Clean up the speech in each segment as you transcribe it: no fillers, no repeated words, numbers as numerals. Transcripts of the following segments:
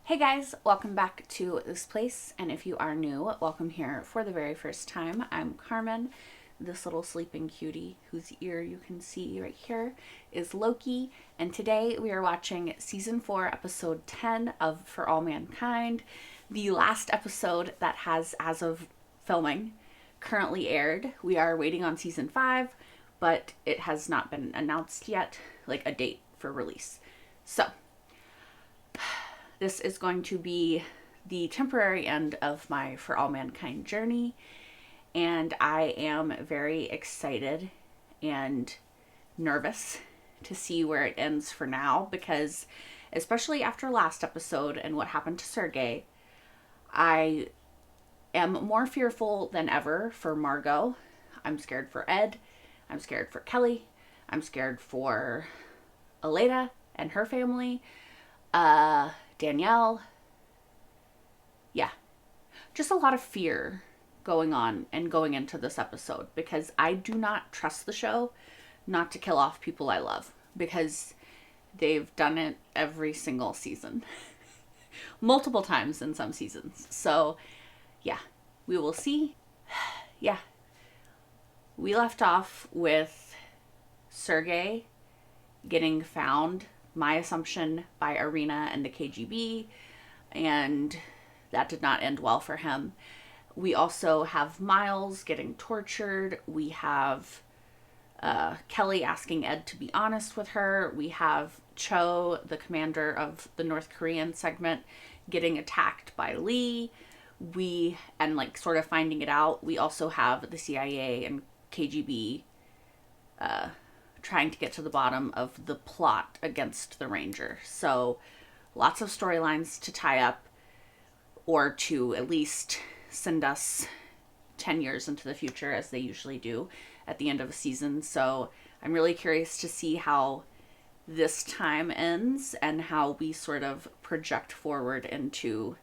Hey guys, welcome back to this place, and if you are new, welcome here for the very first time. I'm Carmen. This little sleeping cutie whose ear you can see right here is Loki, and today we are watching season 4 episode 10 of For All Mankind, the last episode that has, as of filming, currently aired. We are waiting on season 5, but it has not been announced yet, like a date for release. So this is going to be the temporary end of my For All Mankind journey, and I am very excited and nervous to see where it ends for now, because especially after last episode and what happened to Sergei, I am more fearful than ever for Margot. I'm scared for Ed. I'm scared for Kelly. I'm scared for Aleda and her family. Danielle. Yeah. Just a lot of fear going on and going into this episode, because I do not trust the show not to kill off people I love, because they've done it every single season. Multiple times in some seasons. So, yeah. We will see. Yeah. We left off with Sergei getting found, my assumption, by Irina and the KGB, and that did not end well for him. We also have Miles getting tortured. We have Kelly asking Ed to be honest with her. We have Cho, the commander of the North Korean segment, getting attacked by Lee. And sort of finding it out. We also have the CIA and KGB trying to get to the bottom of the plot against the Ranger. So lots of storylines to tie up, or to at least send us 10 years into the future, as they usually do at the end of a season. So I'm really curious to see how this time ends and how we sort of project forward into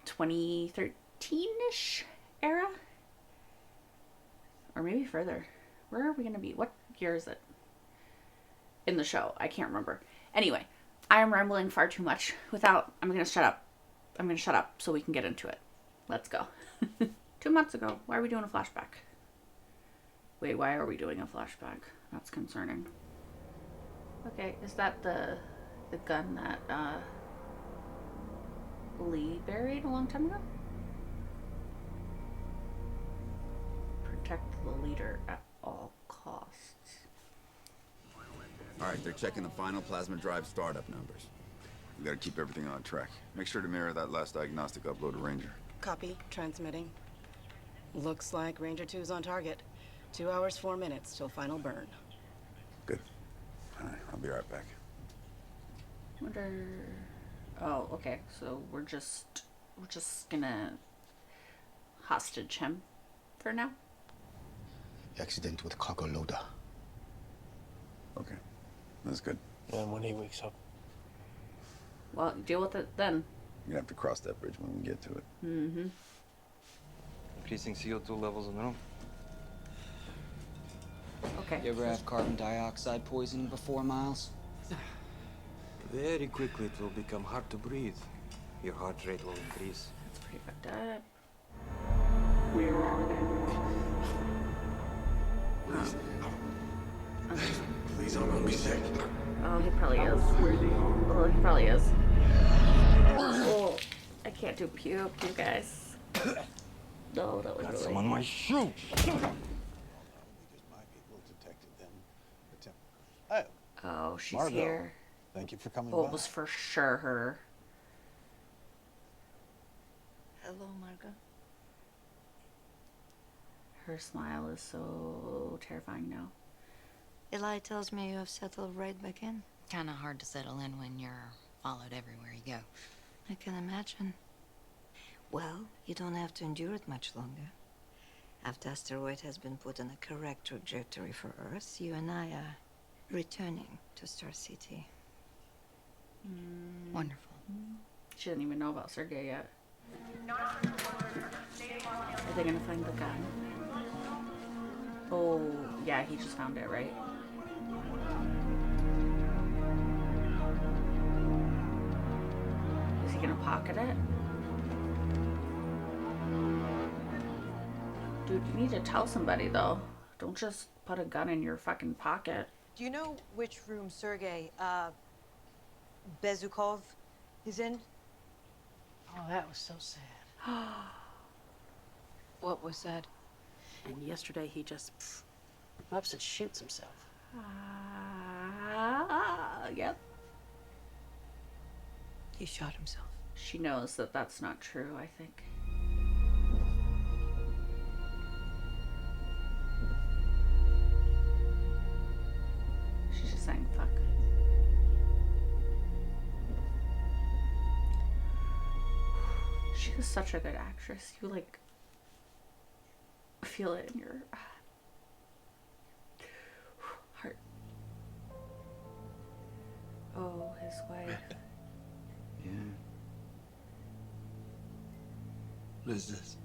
2013-ish era, or maybe further. Where are we going to be? What year is it in the show? I can't remember. Anyway, I am rambling far too much. I'm going to shut up. I'm going to shut up so we can get into it. Let's go. 2 months ago. Why are we doing a flashback? Wait, why are we doing a flashback? That's concerning. Okay, is that the gun that Lee buried a long time ago? Protect the leader at all costs. Alright, they're checking the final plasma drive startup numbers. We gotta keep everything on track. Make sure to mirror that last diagnostic upload to Ranger. Copy. Transmitting. Looks like Ranger 2's on target. 2 hours, 4 minutes till final burn. Good. Alright, I'll be right back. Oh, okay. So we're just gonna hostage him for now. Accident with cargo loader. Okay. That's good. And when he wakes up. Well, deal with it then. You're gonna have to cross that bridge when we get to it. Mm-hmm. Increasing CO2 levels in the room. Okay. You ever have carbon dioxide poisoning before, Miles? Very quickly it will become hard to breathe. Your heart rate will increase. That's pretty fucked up. Please don't make me sick. Oh, he probably is. Oh, he probably is. Oh, I can't do puke, you guys. No, that was Got really... some on my shoe. Oh, she's Margot. here. Thank you for coming Oh, by. it was for sure her. Hello, Margot. Her smile is so terrifying now. Eli tells me you have settled right back in. Kinda hard to settle in when you're followed everywhere you go. I can imagine. Well, you don't have to endure it much longer. After asteroid has been put on a correct trajectory for Earth, you and I are returning to Star City. Wonderful. She doesn't even know about Sergei yet. Are they gonna find the gun? Oh, yeah, he just found it, right? he gonna pocket it? Dude, you need to tell somebody though. Don't just put a gun in your fucking pocket. Do you know which room Sergei, Bezukov is in? Oh, that was so sad. What was said? And yesterday he just ups and shoots himself. Yep. He shot himself. She knows that that's not true, I think. She's just saying fuck. She is such a good actress. You like feel it in your heart. Oh, his wife. Yeah. What is this?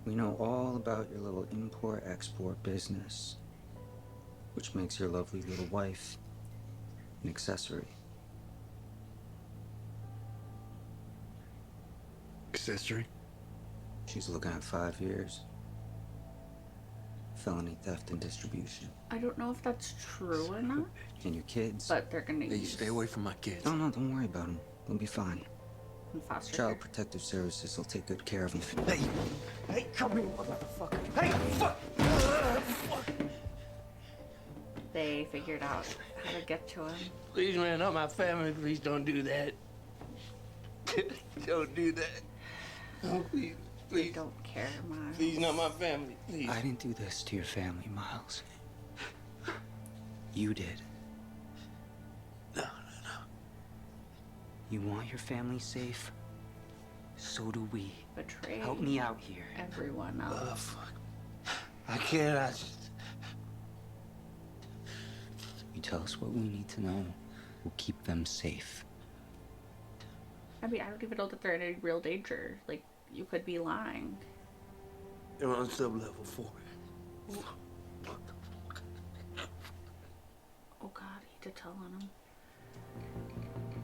We know all about your little import-export business, which makes your lovely little wife an accessory. Accessory? She's looking at 5 years. Felony theft and distribution. I don't know if that's true or not, And your kids. but they're gonna Hey, you use stay away from my kids. No, don't worry about them. They'll be fine. in foster Child care. Protective Services will take good care of them. Hey, come here, motherfucker. Hey, fuck! They figured out how to get to him. Please, man, not my family. Please don't do that. Don't do that. No, please, They please. don't care, Miles. Please, not my family. Please. I didn't do this to your family, Miles. You did. No. You want your family safe? So do we. Betray Help me out here. everyone Oh, else. fuck. I can't. I just... You tell us what we need to know. We'll keep them safe. I mean, I don't even know that they're in any real danger. Like, you could be lying. They're on sub-level 4. Oh God, he did tell on him.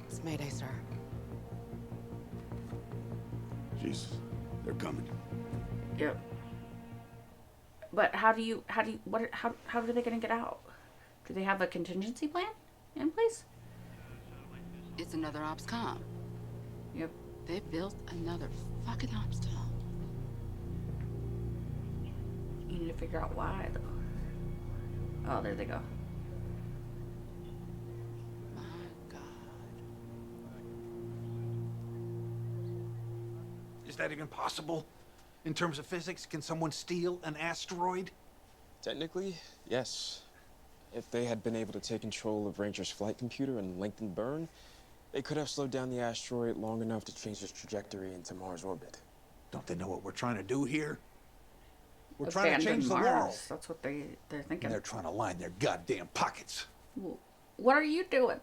It's Mayday, sir. Jesus, they're coming. Yep. But how are they gonna get out? Do they have a contingency plan in place? It's another ops comp. Yep. They built another fucking ops comp. You need to figure out why, though. Oh, there they go. My God. Is that even possible? In terms of physics, can someone steal an asteroid? Technically, yes. If they had been able to take control of Ranger's flight computer and lengthen burn, they could have slowed down the asteroid long enough to change its trajectory into Mars orbit. Don't they know what we're trying to do here? We're trying to change the Mars. world. That's what they're thinking. And they're trying to line their goddamn pockets. What are you doing?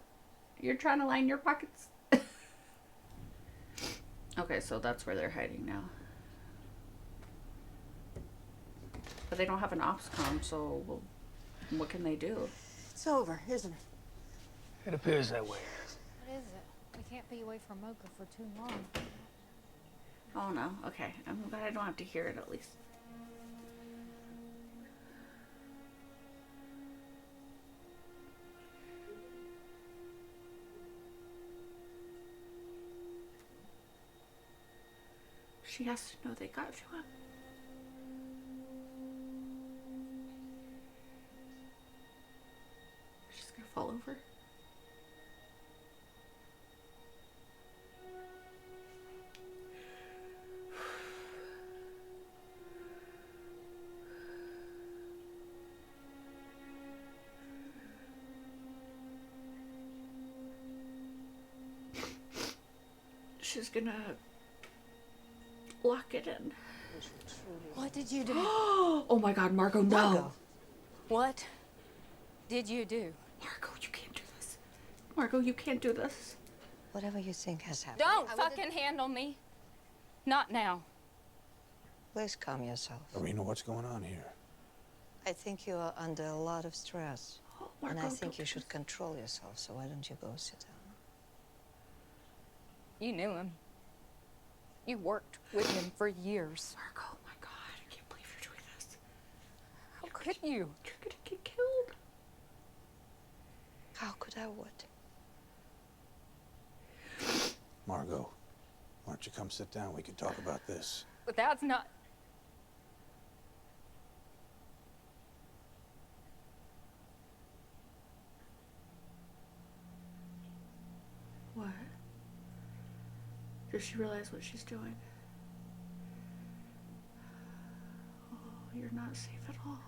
You're trying to line your pockets? Okay, so that's where they're hiding now. But they don't have an ops comm, so what can they do? It's over, isn't it? It appears that way. What is it? We can't be away from Mocha for too long. Oh no, okay. I'm glad I don't have to hear it at least. She has to know they got to him. She's gonna fall over. She's gonna lock it in. What did you do? Oh my God, Margot, no. Margot. What did you do? Margot, you can't do this. Margot, you can't do this. Whatever you think has happened. Don't fucking handle me. Not now. Please calm yourself. Irina, what's going on here? I think you are under a lot of stress. Oh, And I Margot, think don't you do should this. control yourself, so why don't you go sit down? You knew him. You worked with him for years. Marco, oh my God, I can't believe you're doing this. How could you? You're gonna get killed. How could I what? Margot, why don't you come sit down? We can talk about this. But that's not... What? Does she realize what she's doing? Oh, you're not safe at all.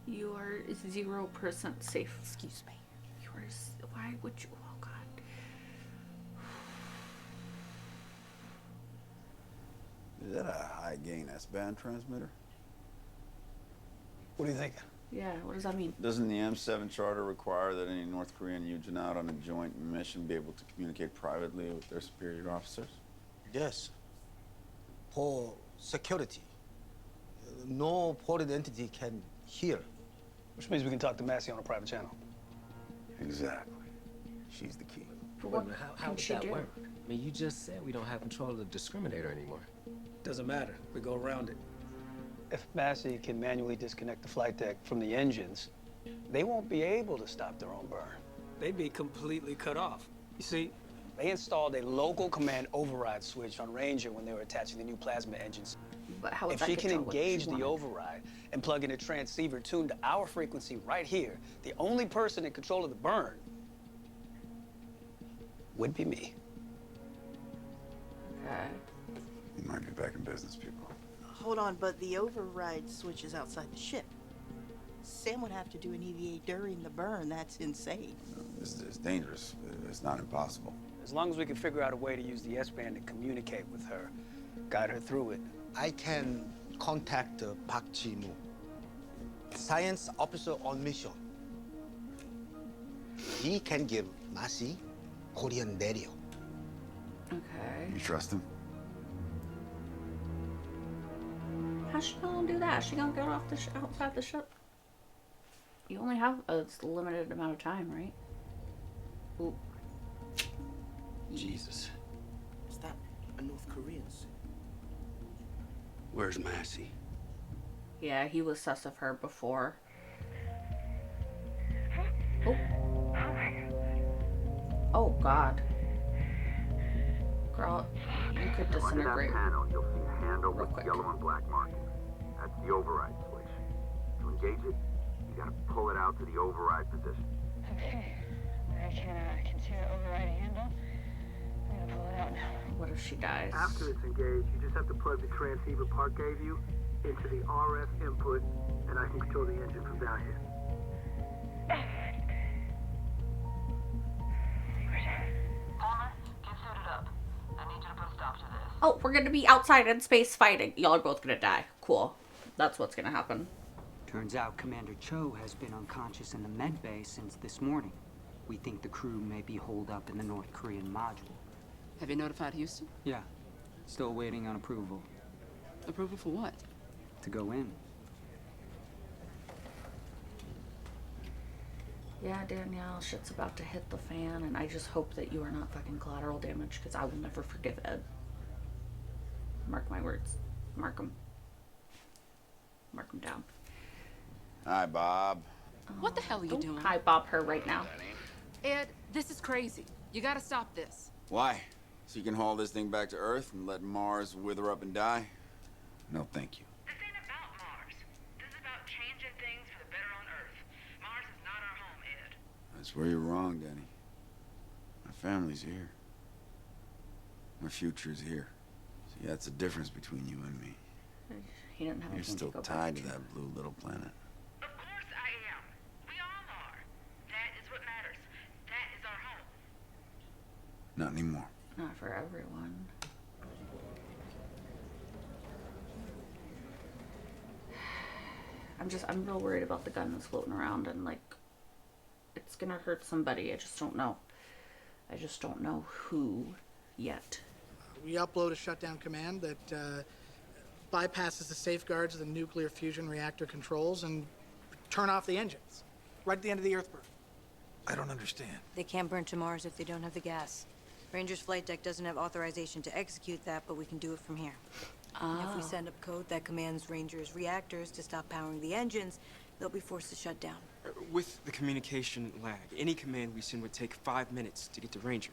You are 0% safe. Excuse me. You are. Why would you? Oh God. Is that a high gain S-band transmitter? What do you think? Yeah. What does that mean? Doesn't the M7 charter require that any North Korean Yujin out on a joint mission be able to communicate privately with their superior officers? Yes. For security. No foreign entity can hear. Which means we can talk to Massey on a private channel. Exactly. She's the key. But Wait a what minute, how can would she that do? work? I mean, you just said we don't have control of the discriminator anymore. Doesn't matter. We go around it. If Massey can manually disconnect the flight deck from the engines, they won't be able to stop their own burn. They'd be completely cut off. You see, they installed a local command override switch on Ranger when they were attaching the new plasma engines. But how would If that she get can to what engage she the wanted? override and plug in a transceiver tuned to our frequency right here, the only person in control of the burn would be me. Okay. You might be back in business, people. Hold on, but the override switch is outside the ship. Sam would have to do an EVA during the burn. That's insane. This is dangerous. It's not impossible. As long as we can figure out a way to use the S-band to communicate with her, guide her through it. I can contact Park Ji-moo, science officer on mission. He can give Massey Korean radio. Okay. You trust him? How's she gonna do that? Is she gonna get off the outside the ship? You only have a limited amount of time, right? Ooh. Jesus. Is that a North Korean suit? Where's Massey? Yeah, he was sus of her before. Oh. Oh God. Girl, you could disintegrate. You'll see a handle real with quick. yellow and black markings. That's the override switch. To engage it, you gotta pull it out to the override position. Okay. I can see the override handle. I'm gonna pull it out now. What if she dies? After it's engaged, you just have to plug the transceiver Park gave you into the RF input, and I can control the engine from down here. Oh, we're gonna be outside in space fighting. Y'all are both gonna die. Cool. That's what's gonna happen. Turns out Commander Cho has been unconscious in the med bay since this morning. We think the crew may be holed up in the North Korean module. Have you notified Houston? Yeah. Still waiting on approval. Approval for what? To go in. Yeah, Danielle, shit's about to hit the fan, and I just hope that you are not fucking collateral damage, because I will never forgive Ed. Mark my words. Mark them. Mark them down. Hi, Bob. What the hell are you doing? Hi, Bob her right now. Ed, this is crazy. You gotta stop this. Why? So you can haul this thing back to Earth and let Mars wither up and die? No, thank you. This ain't about Mars. This is about changing things for the better on Earth. Mars is not our home, Ed. That's where you're wrong, Danny. My family's here. My future's here. See, that's the difference between you and me. He didn't have You're anything still to go tied back to that blue little planet. Of course I am. We all are. That is what matters. That is our home. Not anymore. Not for everyone. I'm real worried about the gun that's floating around, and like, it's gonna hurt somebody. I just don't know. I just don't know who yet. We upload a shutdown command that bypasses the safeguards of the nuclear fusion reactor controls and turn off the engines right at the end of the Earth burn. I don't understand. They can't burn to Mars if they don't have the gas. Ranger's flight deck doesn't have authorization to execute that, but we can do it from here. And if we send up code that commands Ranger's reactors to stop powering the engines, they'll be forced to shut down. With the communication lag, any command we send would take 5 minutes to get to Ranger.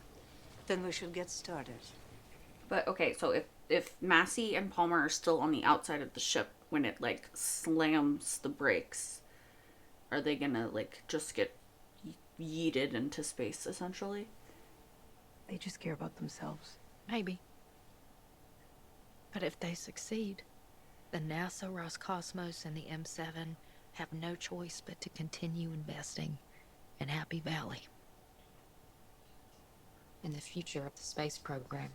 Then we should get started. But okay, so if Massey and Palmer are still on the outside of the ship when it like slams the brakes, are they gonna like just get yeeted into space essentially? They just care about themselves. Maybe. But if they succeed, then NASA, Roscosmos, and the M7 have no choice but to continue investing in Happy Valley. In the future of the space program.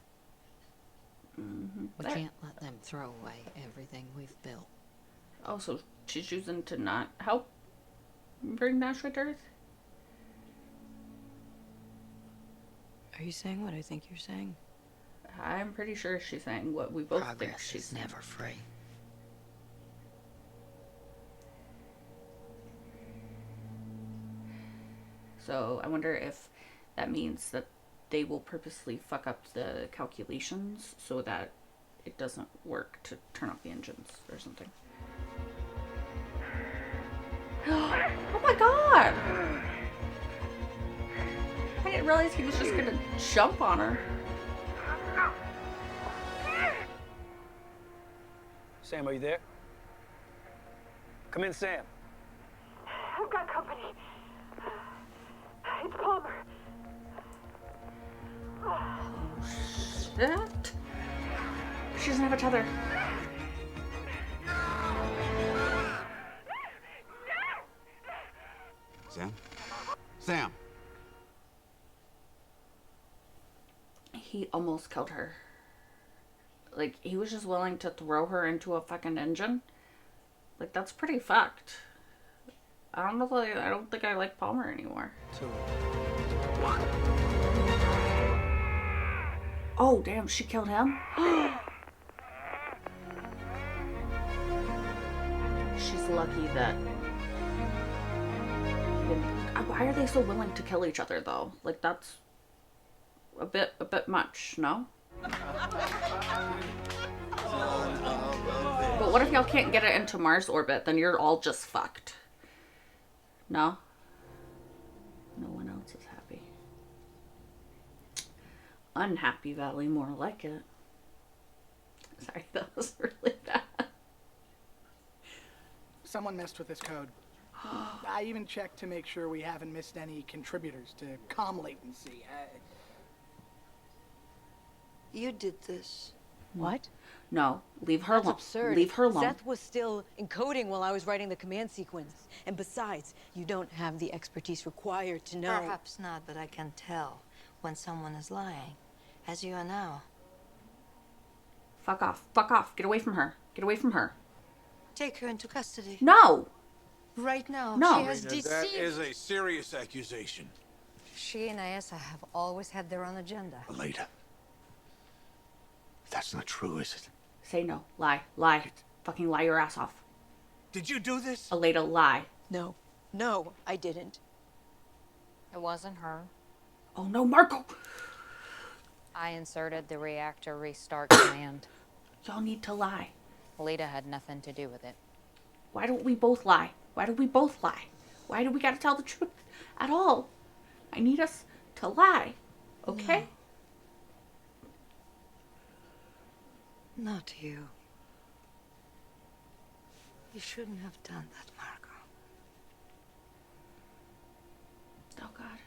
Mm-hmm. We can't let them throw away everything we've built. Oh, so she's choosing to not help bring the asteroid to Earth? Are you saying what I think you're saying? I'm pretty sure she's saying what we both think Progress she's is never free. So I wonder if that means that they will purposely fuck up the calculations so that it doesn't work to turn off the engines or something. Oh my god! I didn't realize he was just gonna jump on her. Sam, are you there? Come in, Sam. I've got company. It's Palmer. Shit. She doesn't have a tether. Sam? Sam! He almost killed her. Like, he was just willing to throw her into a fucking engine. Like, that's pretty fucked. I don't think I like Palmer anymore. Oh, damn, she killed him? She's lucky that he didn't. Why are they so willing to kill each other, though? Like, that's a bit much, no? But what if y'all can't get it into Mars orbit? Then you're all just fucked. No? No one else is happy. Unhappy Valley, more like it. Sorry, that was really bad. Someone messed with this code. I even checked to make sure we haven't missed any contributors to comm latency. You did this. What? No, leave her alone. That's absurd. Leave her alone. Seth was still encoding while I was writing the command sequence. And besides, you don't have the expertise required to know. Perhaps not, but I can tell when someone is lying, as you are now. Fuck off. Fuck off. Get away from her. Get away from her. Take her into custody. No! Right now, No. she has deceived. That is a serious accusation. She and Ayesa have always had their own agenda. Aleda. That's not true, is it? Say no. Lie. Lie. Fucking lie your ass off. Did you do this? Aleda, lie. No. No, I didn't. It wasn't her. Oh no, Marco! I inserted the reactor restart command. Y'all need to lie. Lita had nothing to do with it. Why don't we both lie? Why do we both lie? Why do we gotta tell the truth at all? I need us to lie. Okay? No. Not you. You shouldn't have done that, Margot. Oh god.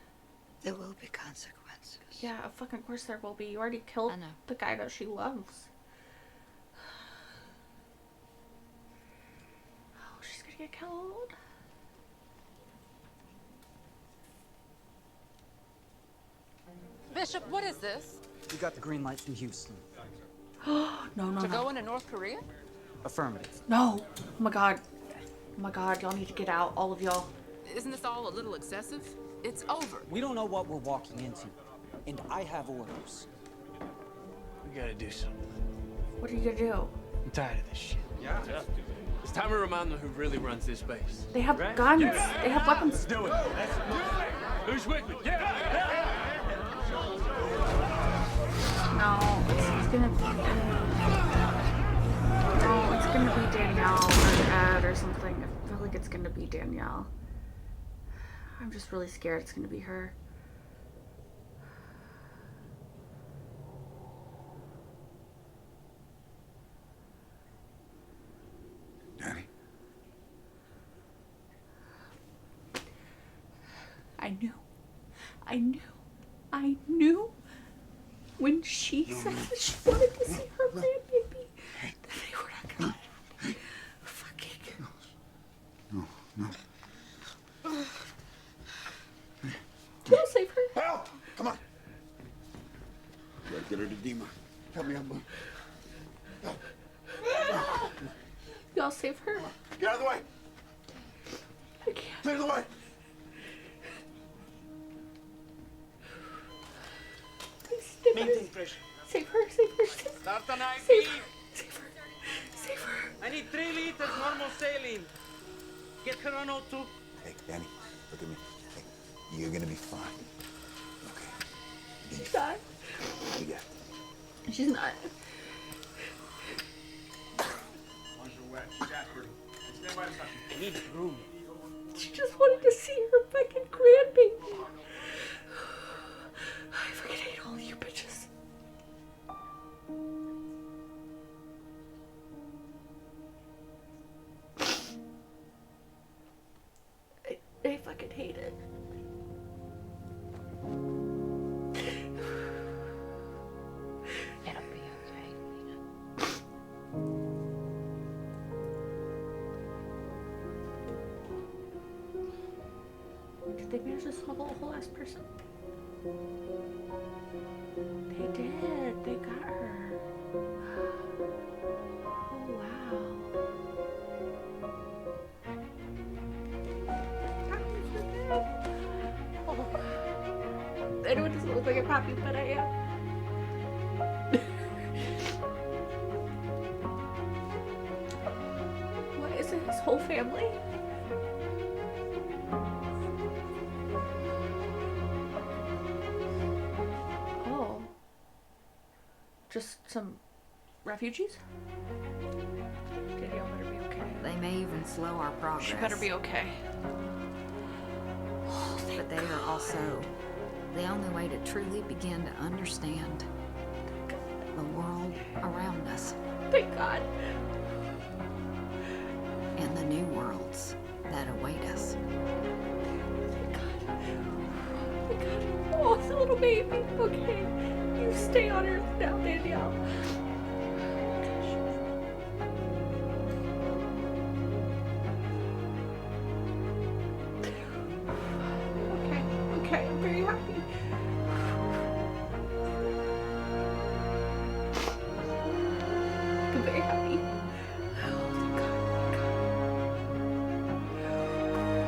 There will be consequences. Yeah, of fucking course there will be. You already killed the guy that she loves. Oh, she's gonna get killed. Bishop, what is this? We got the green light from Houston. No. To go into North Korea? Affirmative. No. Oh my god. Oh my god, y'all need to get out, all of y'all. Isn't this all a little excessive? It's over. We don't know what we're walking into, and I have orders. We gotta do something. What are you gonna do? I'm tired of this shit. Yeah. It's time to remind them who really runs this base. They have guns. Yeah. They have weapons. Let's do it. Who's with me? Yeah. something. I feel like it's gonna be Danielle. I'm just really scared it's gonna be her. Danny? I knew when she said that she wanted to see her grandbaby that they were not gonna let her. Fucking. No. I'll save her. Help! Come on. Gotta get her to Dima. Help me up, bud. Y'all save her. Get out of the way. I can't. Clear the way. Maintain pressure. Save her. Start an IV. Save her. I need 3 liters normal saline. Get her on O2. Hey, Danny, look at me. Hey, you're gonna be fine. Okay. She's not. You got it. She's not. Once you're wet, she's aspirating. Stand by the suction. I need room. She just wanted to see her fucking grandbaby. I fucking hate all you bitches. I fucking hate it. It'll be okay. Did they manage to smuggle a whole ass person? They did. They got her. Oh, wow. I know it doesn't look like I'm happy, but I am. What is it? His whole family? Oh. Just some refugees? Danielle better be okay. They may even slow our progress. She better be okay. But they are also the only way to truly begin to understand the world around us. Thank God. And the new worlds that await us. Thank God. Thank God. Oh, it's a little baby. Okay. You stay on Earth now, Danielle. Okay, I'm very happy. I'm very happy. Oh,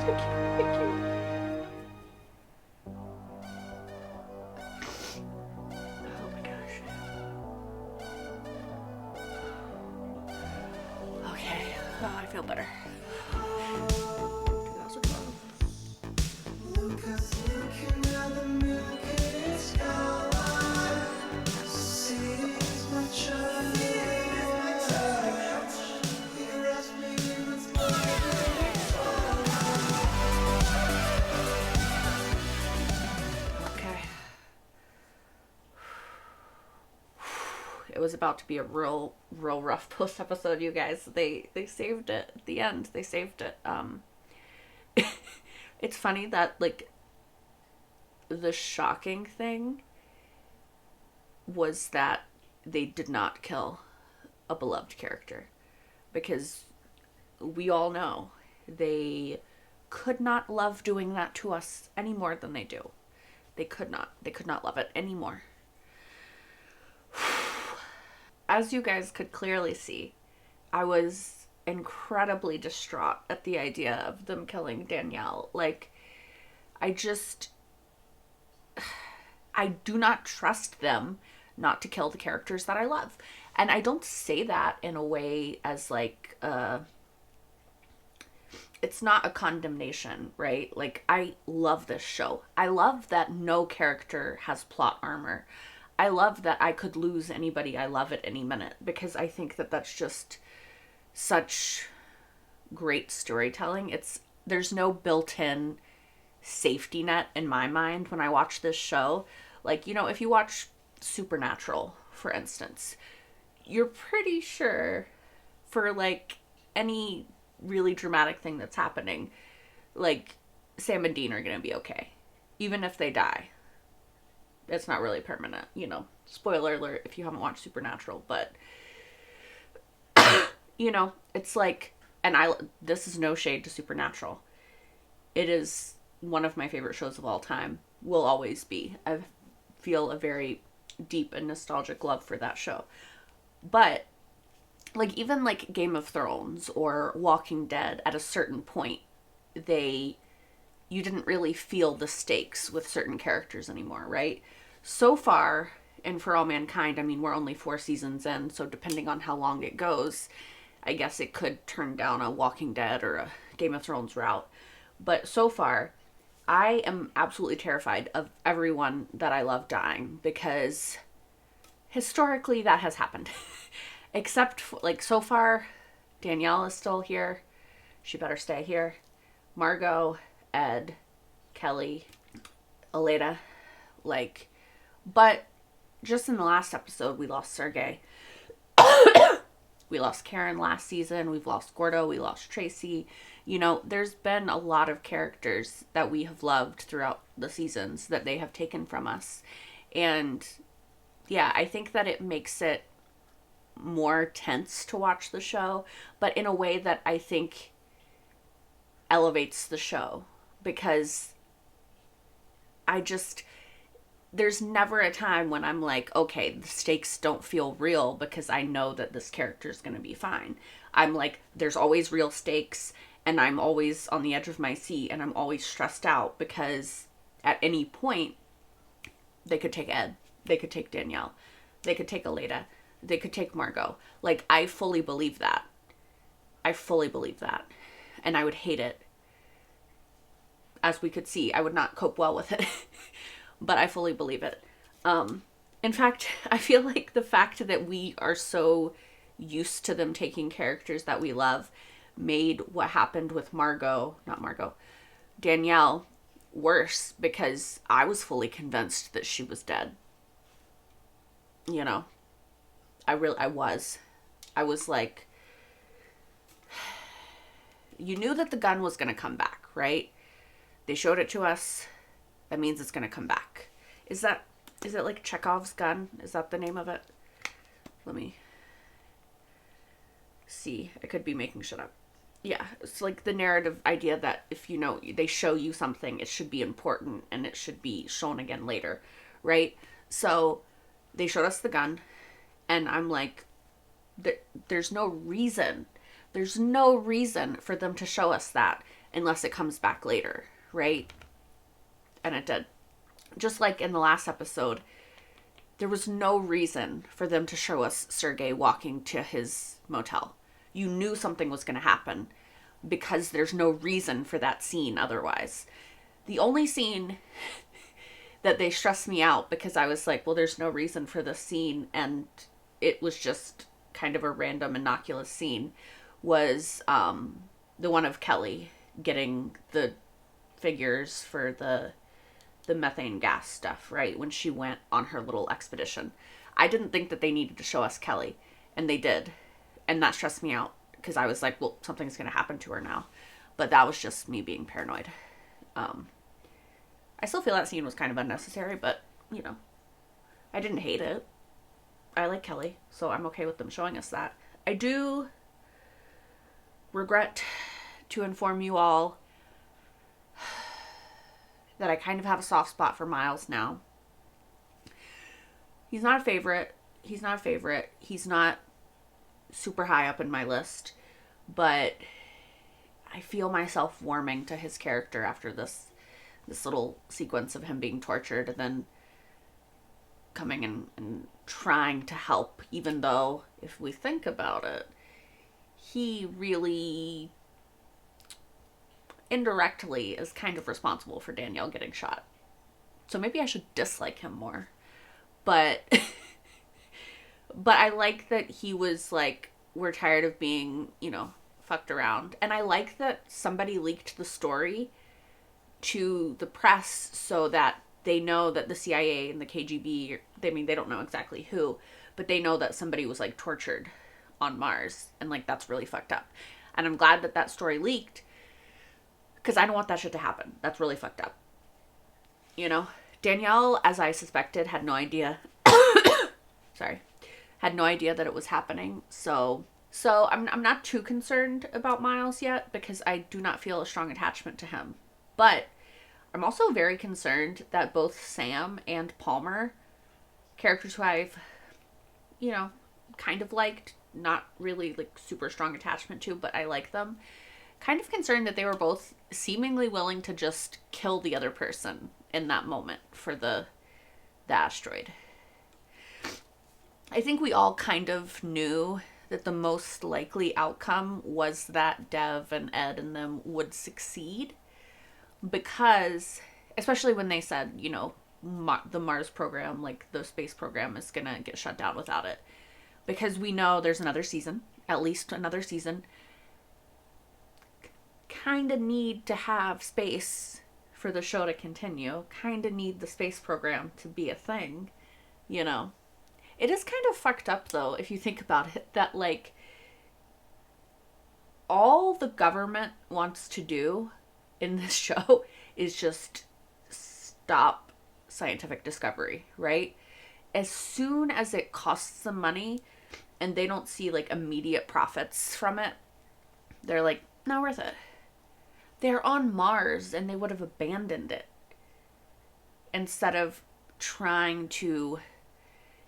thank God, thank you. Oh my gosh. Okay, oh, I feel better. 2012. Okay. It was about to be a real rough post episode, you guys. They saved it at the end. They saved it. It's funny that, like, the shocking thing was that they did not kill a beloved character, because we all know they could not love doing that to us any more than they do. They could not love it anymore. As you guys could clearly see, I was incredibly distraught at the idea of them killing Danielle. Like, I do not trust them not to kill the characters that I love. And I don't say that in a way as like, it's not a condemnation, right? Like, I love this show. I love that no character has plot armor. I love that I could lose anybody I love at any minute, because I think that that's just such great storytelling. There's no built-in safety net in my mind when I watch this show. Like, you know, if you watch Supernatural, for instance, you're pretty sure for like any really dramatic thing that's happening, like Sam and Dean are going to be okay. Even if they die. It's not really permanent, you know. Spoiler alert if you haven't watched Supernatural, but you know, it's like, and this is no shade to Supernatural. It is one of my favorite shows of all time. Will always be. I feel a very deep and nostalgic love for that show. But like even like Game of Thrones or Walking Dead, at a certain point, you didn't really feel the stakes with certain characters anymore, right? So far, and For All Mankind, I mean, we're only 4 seasons in, so depending on how long it goes, I guess it could turn down a Walking Dead or a Game of Thrones route. But so far, I am absolutely terrified of everyone that I love dying, because historically that has happened. Except, like, so far, Danielle is still here. She better stay here. Margot, Ed, Kelly, Aleda, like, but just in the last episode, we lost Sergey. We lost Karen last season. We've lost Gordo. We lost Tracy. You know, there's been a lot of characters that we have loved throughout the seasons that they have taken from us. And yeah, I think that it makes it more tense to watch the show, but in a way that I think elevates the show, because there's never a time when I'm like, okay, the stakes don't feel real because I know that this character is going to be fine. I'm like, there's always real stakes, and I'm always on the edge of my seat, and I'm always stressed out because at any point they could take Ed, they could take Danielle, they could take Aleda, they could take Margot. Like, I fully believe that. I fully believe that. And I would hate it. As we could see, I would not cope well with it. But I fully believe it. In fact, I feel like the fact that we are so used to them taking characters that we love made what happened with Danielle worse, because I was fully convinced that she was dead. You know, I was like, you knew that the gun was going to come back, right? They showed it to us. That means it's going to come back. Is it like Chekhov's gun? Is that the name of it? Let me see. I could be making shit up. Yeah, it's like the narrative idea that if, you know, they show you something, it should be important and it should be shown again later, right? So they showed us the gun, and I'm like, there's no reason for them to show us that unless it comes back later, right? And it did. Just like in the last episode, there was no reason for them to show us Sergey walking to his motel. You knew something was going to happen because there's no reason for that scene otherwise. The only scene that they stressed me out because I was like, well, there's no reason for this scene, and it was just kind of a random innocuous scene, was the one of Kelly getting the figures for the methane gas stuff, right? When she went on her little expedition. I didn't think that they needed to show us Kelly, and they did. And that stressed me out because I was like, well, something's going to happen to her now. But that was just me being paranoid. I still feel that scene was kind of unnecessary, but, you know, I didn't hate it. I like Kelly, so I'm okay with them showing us that. I do regret to inform you all that I kind of have a soft spot for Miles now. He's not a favorite. He's not super high up in my list, but I feel myself warming to his character after this little sequence of him being tortured and then coming and trying to help, even though, if we think about it, he really indirectly is kind of responsible for Danielle getting shot. So maybe I should dislike him more. But I like that he was like, we're tired of being, you know, fucked around. And I like that somebody leaked the story to the press so that they know that the CIA and the KGB, they don't know exactly who, but they know that somebody was like tortured on Mars, and like that's really fucked up. And I'm glad that that story leaked, because I don't want that shit to happen. That's really fucked up. You know, Danielle, as I suspected, had no idea. Sorry, had no idea that it was happening. So I'm not too concerned about Miles yet, because I do not feel a strong attachment to him. But I'm also very concerned that both Sam and Palmer, characters who I've, you know, kind of liked, not really like super strong attachment to, but I like them, kind of concerned that they were both seemingly willing to just kill the other person in that moment for the asteroid. I think we all kind of knew that the most likely outcome was that Dev and Ed and them would succeed, because, especially when they said, you know, the Mars program, like the space program, is gonna get shut down without it. Because we know there's another season, at least another season. Kind of need to have space for the show to continue. Kind of need the space program to be a thing, you know. It is kind of fucked up, though, if you think about it, that, like, all the government wants to do in this show is just stop scientific discovery, right? As soon as it costs them money and they don't see like immediate profits from it, they're like, not worth it. They're on Mars and they would have abandoned it instead of trying to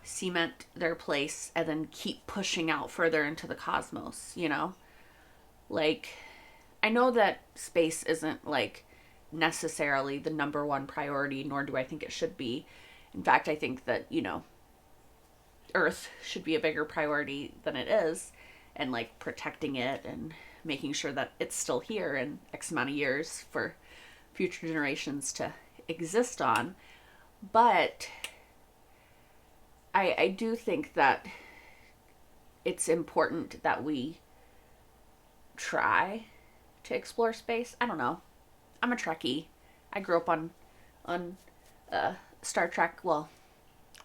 cement their place and then keep pushing out further into the cosmos, you know? Like, I know that space isn't like necessarily the number one priority, nor do I think it should be. In fact, I think that, you know, Earth should be a bigger priority than it is, and like protecting it and making sure that it's still here in X amount of years for future generations to exist on. But I do think that it's important that we try to explore space. I don't know. I'm a Trekkie. I grew up on Star Trek. Well,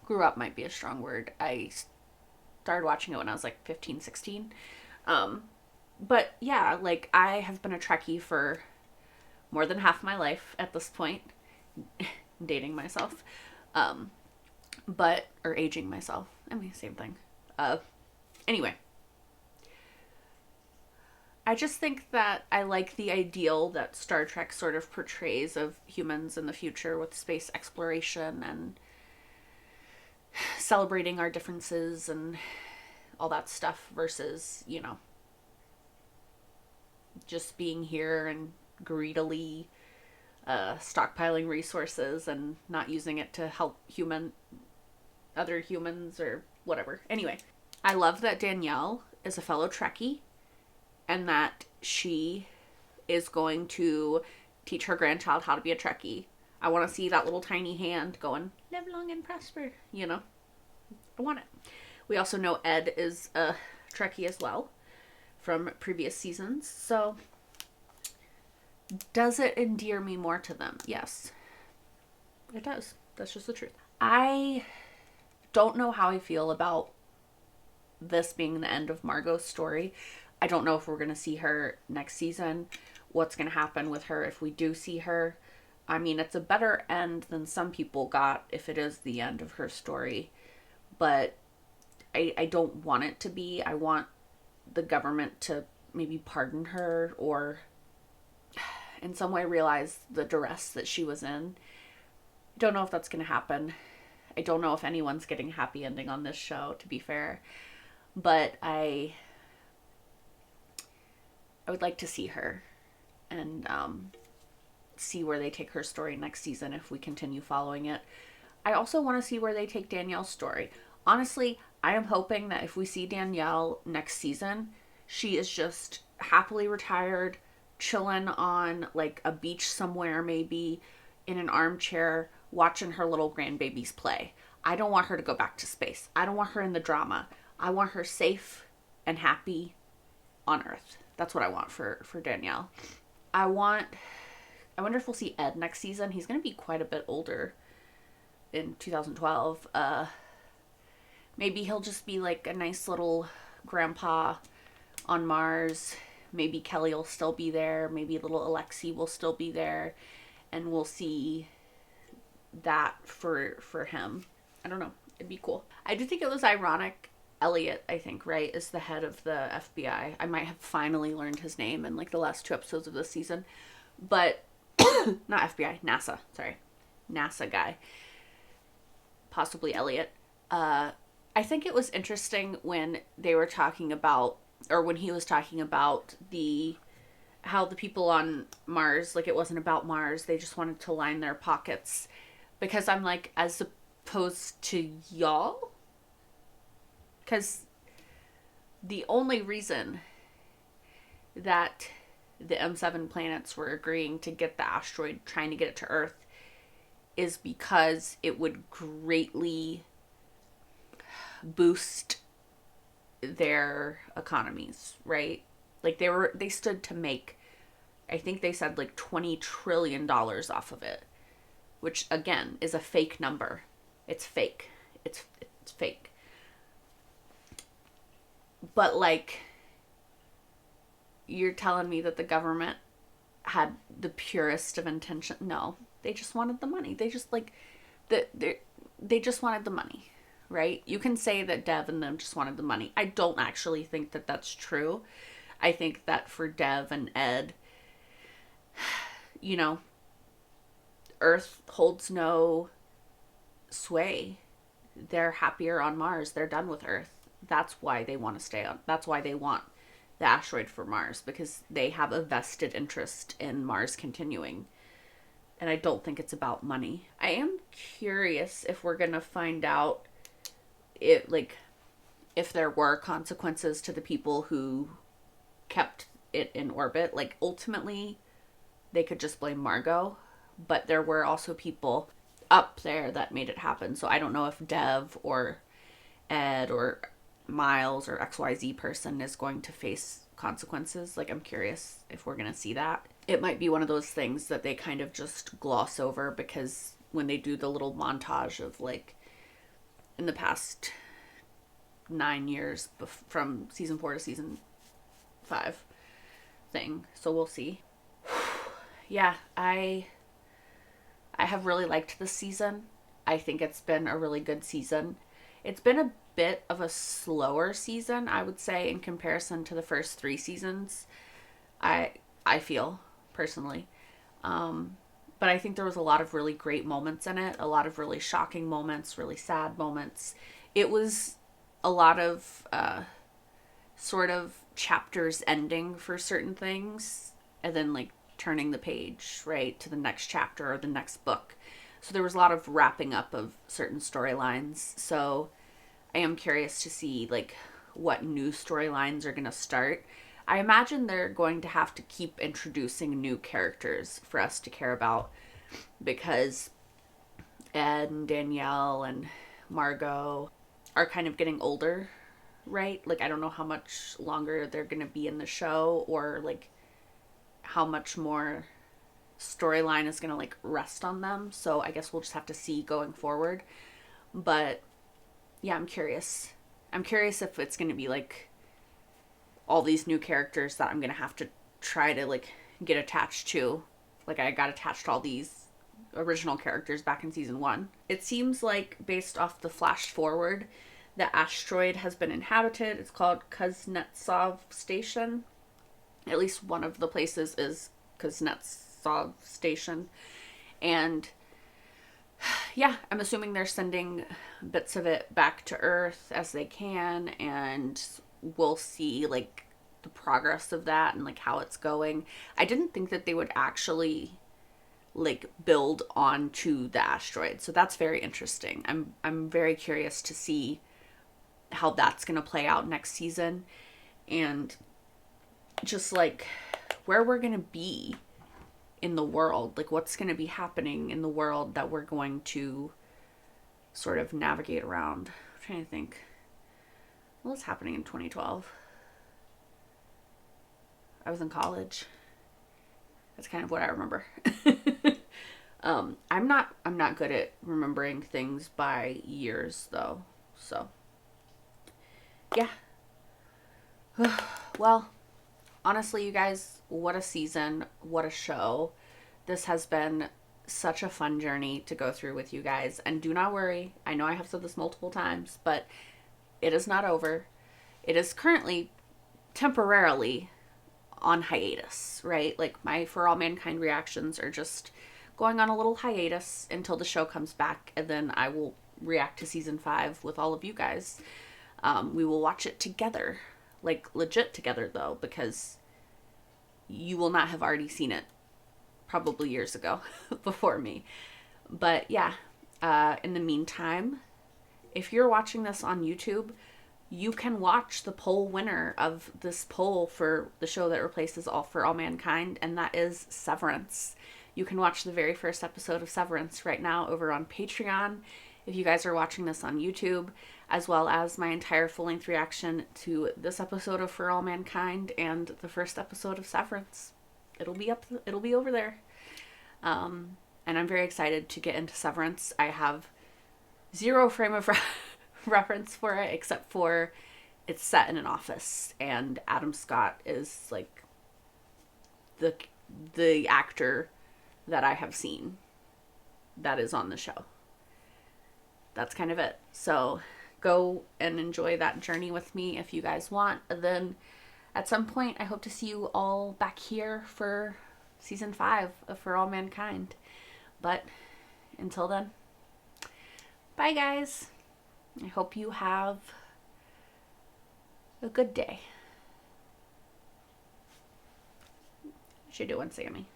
grew up might be a strong word. I started watching it when I was like 15, 16. But yeah, like I have been a Trekkie for more than half my life at this point. Dating myself. Or aging myself. I mean, same thing. Anyway. I just think that I like the ideal that Star Trek sort of portrays of humans in the future with space exploration and celebrating our differences and all that stuff versus, you know, just being here and greedily stockpiling resources and not using it to help other humans or whatever. Anyway, I love that Danielle is a fellow Trekkie, and that she is going to teach her grandchild how to be a Trekkie. I want to see that little tiny hand going, live long and prosper, you know. I want it. We also know Ed is a Trekkie as well from previous seasons. So, does it endear me more to them? Yes. It does. That's just the truth. I don't know how I feel about this being the end of Margot's story. I don't know if we're going to see her next season. What's going to happen with her if we do see her. I mean, it's a better end than some people got if it is the end of her story. But I don't want it to be. I want the government to maybe pardon her or in some way realize the duress that she was in. I don't know if that's going to happen. I don't know if anyone's getting a happy ending on this show, to be fair. But I would like to see her and see where they take her story next season if we continue following it. I also want to see where they take Danielle's story. Honestly, I am hoping that if we see Danielle next season, she is just happily retired, chilling on like a beach somewhere, maybe in an armchair, watching her little grandbabies play. I don't want her to go back to space. I don't want her in the drama. I want her safe and happy on Earth. That's what I want for Danielle. I wonder if we'll see Ed next season. He's going to be quite a bit older in 2012. Maybe he'll just be like a nice little grandpa on Mars. Maybe Kelly will still be there. Maybe little Alexei will still be there. And we'll see that for him. I don't know. It'd be cool. I do think it was ironic. Elliot, I think, right, is the head of the FBI. I might have finally learned his name in like the last 2 episodes of this season. But not FBI, NASA. Sorry. NASA guy. Possibly Elliot. I think it was interesting when they were talking about, or when he was talking about how the people on Mars, like it wasn't about Mars, they just wanted to line their pockets. Because I'm like, as opposed to y'all? Because the only reason that the M7 planets were agreeing to get the asteroid, trying to get it to Earth, is because it would greatly boost their economies, right? Like they stood to make, I think they said like $20 trillion off of it, which again is a fake number. It's fake. It's fake. But like, you're telling me that the government had the purest of intention? No, they just wanted the money. They just like, they just wanted the money, right? You can say that Dev and them just wanted the money. I don't actually think that that's true. I think that for Dev and Ed, you know, Earth holds no sway. They're happier on Mars. They're done with Earth. That's why they want to stay on. That's why they want the asteroid for Mars, because they have a vested interest in Mars continuing. And I don't think it's about money. I am curious if we're going to find out if there were consequences to the people who kept it in orbit. Like, ultimately, they could just blame Margot, but there were also people up there that made it happen. So I don't know if Dev or Ed or Miles or XYZ person is going to face consequences. Like, I'm curious if we're going to see that. It might be one of those things that they kind of just gloss over, because when they do the little montage of like in the past 9 years from season 4 to season 5 thing. So we'll see. Yeah, I have really liked this season. I think it's been a really good season. It's been a bit of a slower season, I would say, in comparison to the first 3 seasons. I feel, personally. But I think there was a lot of really great moments in it. A lot of really shocking moments, really sad moments. It was a lot of sort of chapters ending for certain things, and then like turning the page, right, to the next chapter or the next book. So there was a lot of wrapping up of certain storylines. So I am curious to see like what new storylines are going to start. I imagine they're going to have to keep introducing new characters for us to care about, because Ed and Danielle and Margot are kind of getting older, right? Like, I don't know how much longer they're going to be in the show, or like how much more storyline is going to like rest on them. So I guess we'll just have to see going forward. But yeah, I'm curious. I'm curious if it's going to be like all these new characters that I'm going to have to try to like get attached to. Like, I got attached to all these original characters back in season 1. It seems like, based off the flash forward, the asteroid has been inhabited. It's called Kuznetsov Station. At least one of the places is Kuznetsov Station. And yeah, I'm assuming they're sending bits of it back to Earth as they can, and we'll see like the progress of that and like how it's going. I didn't think that they would actually like build onto the asteroid, so that's very interesting. I'm very curious to see how that's going to play out next season, and just like where we're going to be in the world, like what's going to be happening in the world that we're going to sort of navigate around. I'm trying to think what's happening in 2012. I was in college. That's kind of what I remember. I'm not good at remembering things by years though. So yeah. Well, honestly, you guys, what a season, what a show. This has been such a fun journey to go through with you guys. And do not worry, I know I have said this multiple times, but it is not over. It is currently temporarily on hiatus, right? Like my For All Mankind reactions are just going on a little hiatus until the show comes back, and then I will react to season 5 with all of you guys. We will watch it together, like legit together though, because you will not have already seen it probably years ago before me. But yeah, in the meantime, if you're watching this on YouTube, you can watch the poll winner of this poll for the show that replaces All For All Mankind, and that is Severance. You can watch the very first episode of Severance right now over on Patreon if you guys are watching this on YouTube, as well as my entire full-length reaction to this episode of For All Mankind and the first episode of Severance. It'll be over there. And I'm very excited to get into Severance. I have zero frame of reference for it, except for it's set in an office, and Adam Scott is like the actor that I have seen that is on the show. That's kind of it. So go and enjoy that journey with me if you guys want. And then at some point, I hope to see you all back here for season 5 of For All Mankind. But until then, bye guys. I hope you have a good day. What you doing, Sammy?